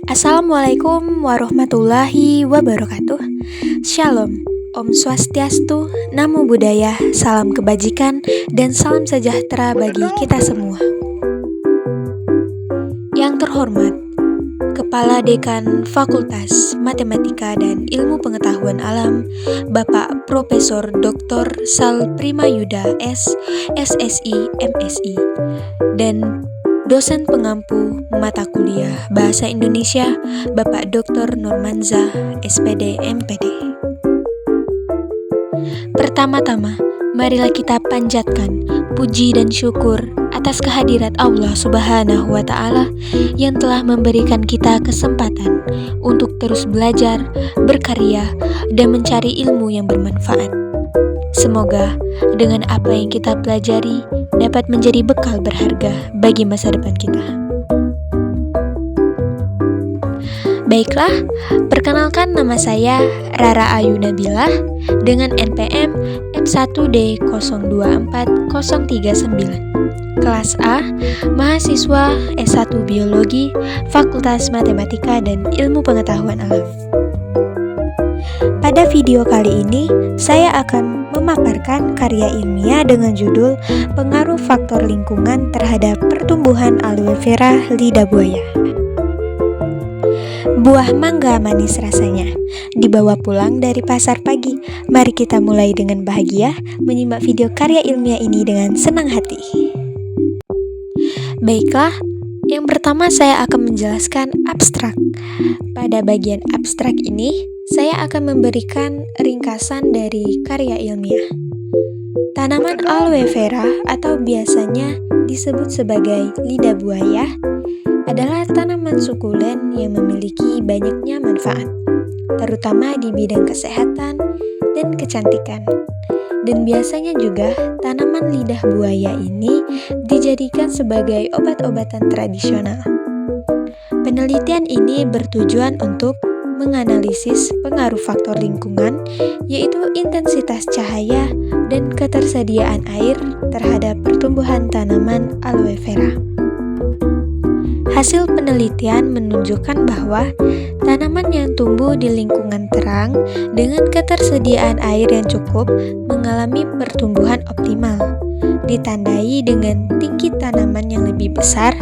Assalamualaikum warahmatullahi wabarakatuh. Shalom, Om Swastiastu, Namo Buddhaya, salam kebajikan, dan salam sejahtera bagi kita semua. Yang terhormat, Kepala Dekan Fakultas Matematika dan Ilmu Pengetahuan Alam, Bapak Profesor Dr. Sal Primayuda S, SSI, MSI, dan dosen pengampu mata kuliah Bahasa Indonesia, Bapak Dr. Nurmanza, SPD, MPD. Pertama-tama, marilah kita panjatkan puji dan syukur atas kehadirat Allah Subhanahu wa Ta'ala yang telah memberikan kita kesempatan untuk terus belajar, berkarya, dan mencari ilmu yang bermanfaat. Semoga dengan apa yang kita pelajari dapat menjadi bekal berharga bagi masa depan kita. Baiklah, perkenalkan nama saya Rara Ayu Nabilah dengan NPM M1D024039, kelas A, mahasiswa S1 Biologi, Fakultas Matematika dan Ilmu Pengetahuan Alam. Pada video kali ini, saya akan memaparkan karya ilmiah dengan judul Pengaruh Faktor Lingkungan Terhadap Pertumbuhan Aloe Vera Lidah Buaya. Buah mangga manis rasanya, dibawa pulang dari pasar pagi. Mari kita mulai dengan bahagia menyimak video karya ilmiah ini dengan senang hati. Baiklah, yang pertama saya akan menjelaskan abstrak. Pada bagian abstrak ini, saya akan memberikan ringkasan dari karya ilmiah. Tanaman aloe vera atau biasanya disebut sebagai lidah buaya adalah tanaman sukulen yang memiliki banyaknya manfaat, terutama di bidang kesehatan dan kecantikan. Dan biasanya juga tanaman lidah buaya ini dijadikan sebagai obat-obatan tradisional. Penelitian ini bertujuan untuk menganalisis pengaruh faktor lingkungan, yaitu intensitas cahaya dan ketersediaan air terhadap pertumbuhan tanaman aloe vera. Hasil penelitian menunjukkan bahwa tanaman yang tumbuh di lingkungan terang dengan ketersediaan air yang cukup mengalami pertumbuhan optimal, ditandai dengan tinggi tanaman yang lebih besar,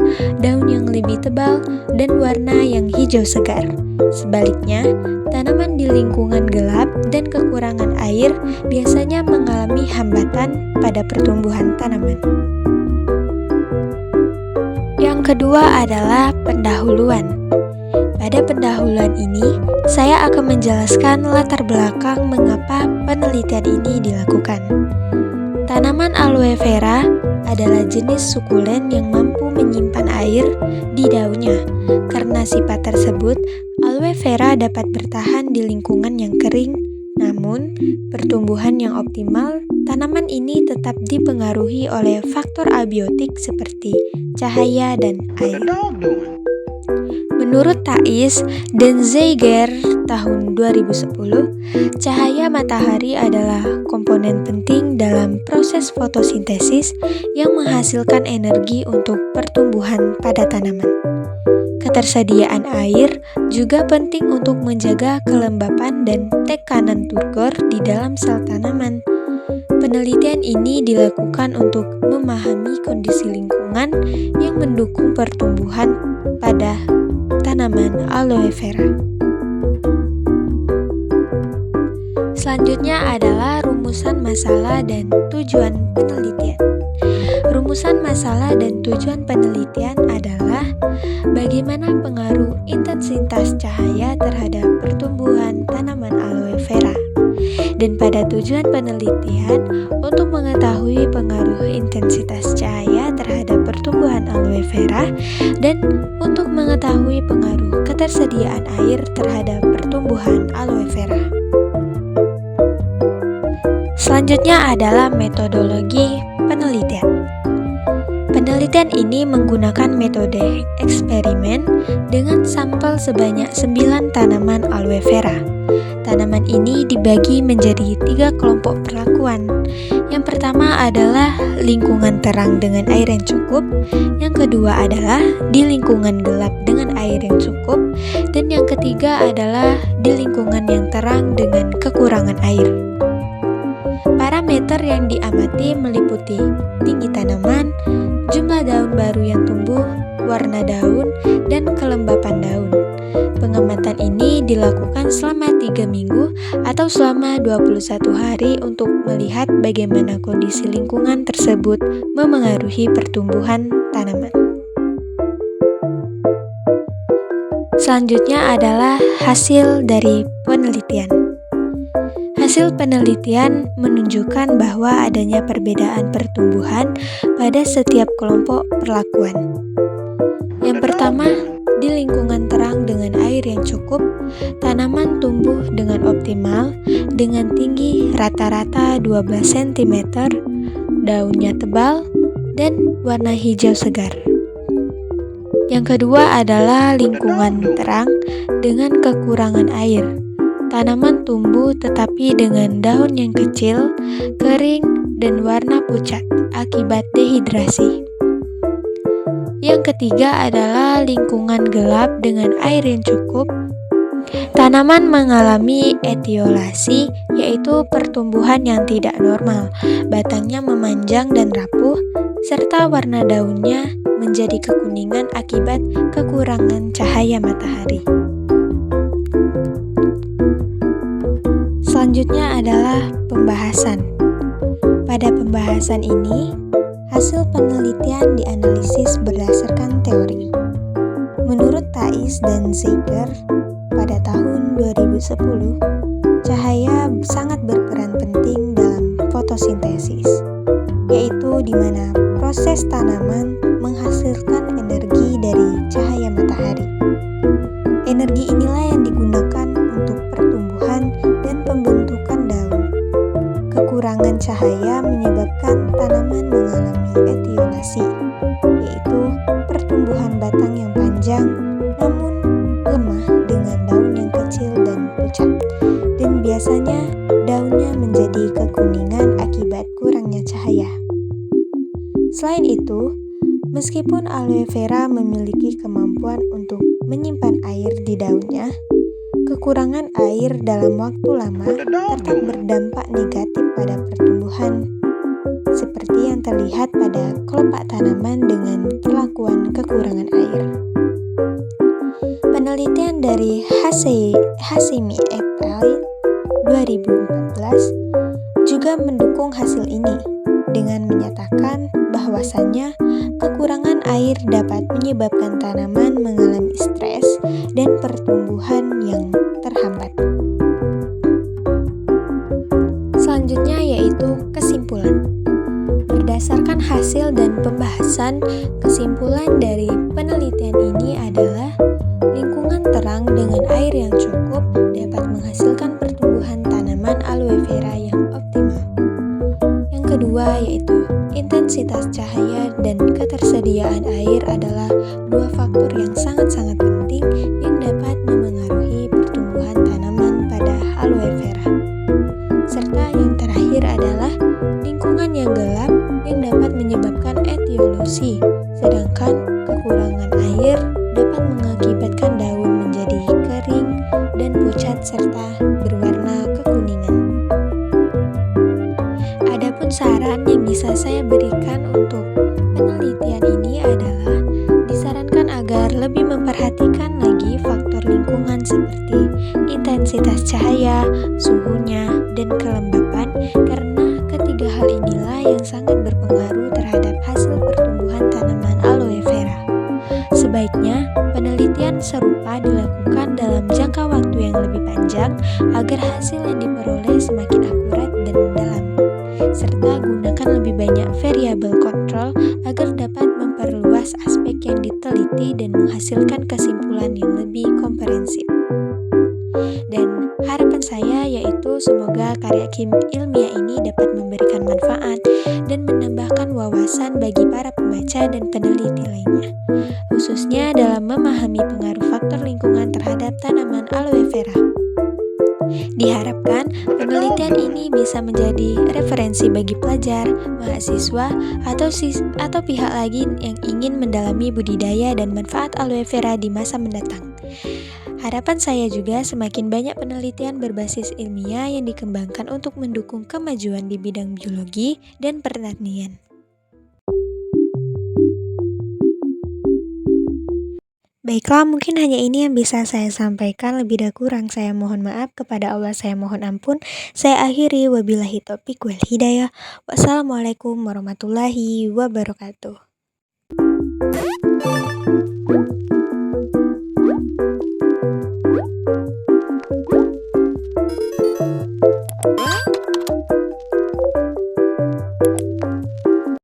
daun yang lebih tebal, dan warna yang hijau segar. Sebaliknya, tanaman di lingkungan gelap dan kekurangan air biasanya mengalami hambatan pada pertumbuhan tanaman. Yang kedua adalah pendahuluan. Pada pendahuluan ini, saya akan menjelaskan latar belakang mengapa penelitian ini dilakukan. Tanaman aloe vera adalah jenis sukulen yang mampu menyimpan air di daunnya. Karena sifat tersebut, aloe vera dapat bertahan di lingkungan yang kering. Namun, pertumbuhan yang optimal, tanaman ini tetap dipengaruhi oleh faktor abiotik seperti cahaya dan air. Menurut Thais dan Zeiger tahun 2010, cahaya matahari adalah komponen penting dalam proses fotosintesis yang menghasilkan energi untuk pertumbuhan pada tanaman. Ketersediaan air juga penting untuk menjaga kelembapan dan tekanan turgor di dalam sel tanaman. Penelitian ini dilakukan untuk memahami kondisi lingkungan yang mendukung pertumbuhan pada tanaman aloe vera. Selanjutnya adalah rumusan masalah dan tujuan penelitian. Rumusan masalah dan tujuan penelitian adalah bagaimana pengaruh intensitas cahaya terhadap pertumbuhan tanaman aloe vera. Dan pada tujuan penelitian untuk mengetahui pengaruh intensitas cahaya terhadap pertumbuhan aloe vera dan untuk mengetahui pengaruh ketersediaan air terhadap pertumbuhan aloe vera. Selanjutnya adalah metodologi penelitian. Penelitian ini menggunakan metode eksperimen dengan sampel sebanyak 9 tanaman aloe vera. Tanaman ini dibagi menjadi 3 kelompok perlakuan. Yang pertama adalah lingkungan terang dengan air yang cukup, yang kedua adalah di lingkungan gelap dengan air yang cukup, dan yang ketiga adalah di lingkungan yang terang dengan kekurangan air. Parameter yang diamati meliputi tinggi tanaman, jumlah daun baru yang tumbuh, warna daun, dan kelembapan daun. Pengamatan ini dilakukan selama 3 minggu atau selama 21 hari untuk melihat bagaimana kondisi lingkungan tersebut memengaruhi pertumbuhan tanaman. Selanjutnya adalah hasil dari penelitian. Hasil penelitian menunjukkan bahwa adanya perbedaan pertumbuhan pada setiap kelompok perlakuan. Yang pertama, di lingkungan terang dengan air yang cukup, tanaman tumbuh dengan optimal dengan tinggi rata-rata 12 cm, daunnya tebal, dan warna hijau segar. Yang kedua adalah lingkungan terang dengan kekurangan air. Tanaman tumbuh tetapi dengan daun yang kecil, kering, dan warna pucat akibat dehidrasi. Yang ketiga adalah lingkungan gelap dengan air yang cukup. Tanaman mengalami etiolasi, yaitu pertumbuhan yang tidak normal. Batangnya memanjang dan rapuh, serta warna daunnya menjadi kekuningan akibat kekurangan cahaya matahari. Selanjutnya adalah pembahasan. Pada pembahasan ini, hasil penelitian dianalisis berdasarkan teori. Menurut Thais dan Zeiger, pada tahun 2010, cahaya sangat berperan penting dalam fotosintesis, yaitu di mana proses tanaman menghasilkan energi dari cahaya matahari. Energi inilah yang digunakan untuk pertumbuhan dan pembentukan daun. Kekurangan cahaya menyebabkan tanaman mengalami etiolasi, yaitu pertumbuhan batang yang panjang namun lemah dengan daun yang kecil dan pucat, dan biasanya daunnya menjadi kekuningan akibat kurangnya cahaya. Selain itu, meskipun aloe vera memiliki kemampuan untuk menyimpan air di daunnya, kekurangan air dalam waktu lama tetap berdampak negatif pada pertumbuhan, seperti yang terlihat pada kelompok tanaman dengan perlakuan kekurangan air. Penelitian dari Hashemi et al. 2014 juga mendukung hasil ini dengan menyatakan bahwasannya kekurangan air dapat menyebabkan tanaman mengalami stres dan pertumbuhan yang terhambat. Selanjutnya yaitu kesimpulan. Berdasarkan hasil dan pembahasan, kesimpulan dari penelitian ini adalah lingkungan terang dengan air yang cukup dapat menghasilkan pertumbuhan tanaman aloe vera yang optimal. Yang kedua yaitu intensitas cahaya dan ketersediaan air adalah dua faktor yang sangat-sangat penting yang dapat memengaruhi pertumbuhan tanaman pada aloe vera. Serta yang terakhir adalah lingkungan yang gelap yang dapat menyebabkan etiolosi, sedangkan kekurangan air dapat mengakibatkan daun menjadi kering dan pucat serta berwarna kekuningan. Adapun saran yang bisa saya berikan untuk penelitian ini adalah disarankan agar lebih memperhatikan lagi faktor lingkungan seperti intensitas cahaya, suhunya, dan kelembapan, karena ketiga hal inilah yang sangat berpengaruh terhadap hasil pertumbuhan tanaman aloe vera. Sebaiknya penelitian serupa dilakukan dalam jangka waktu yang lebih panjang agar hasil yang diperoleh semakin akurat dan mendalam, serta gunakan lebih banyak variabel kontrol agar dapat memperluas aspek yang diteliti dan menghasilkan kesimpulan yang lebih komprehensif. Dan harapan saya yaitu semoga ilmiah ini dapat memberikan manfaat dan menambahkan wawasan bagi para pembaca dan peneliti lainnya, khususnya dalam memahami pengaruh faktor lingkungan terhadap tanaman aloe vera. Diharapkan penelitian ini bisa menjadi referensi bagi pelajar, mahasiswa, atau pihak lain yang ingin mendalami budidaya dan manfaat aloe vera di masa mendatang. Harapan saya juga semakin banyak penelitian berbasis ilmiah yang dikembangkan untuk mendukung kemajuan di bidang biologi dan pertanian. Baiklah, mungkin hanya ini yang bisa saya sampaikan. Lebih dan kurang saya mohon maaf. Kepada Allah saya mohon ampun. Saya akhiri, wabillahi taufiq wal hidayah. Wassalamualaikum warahmatullahi wabarakatuh.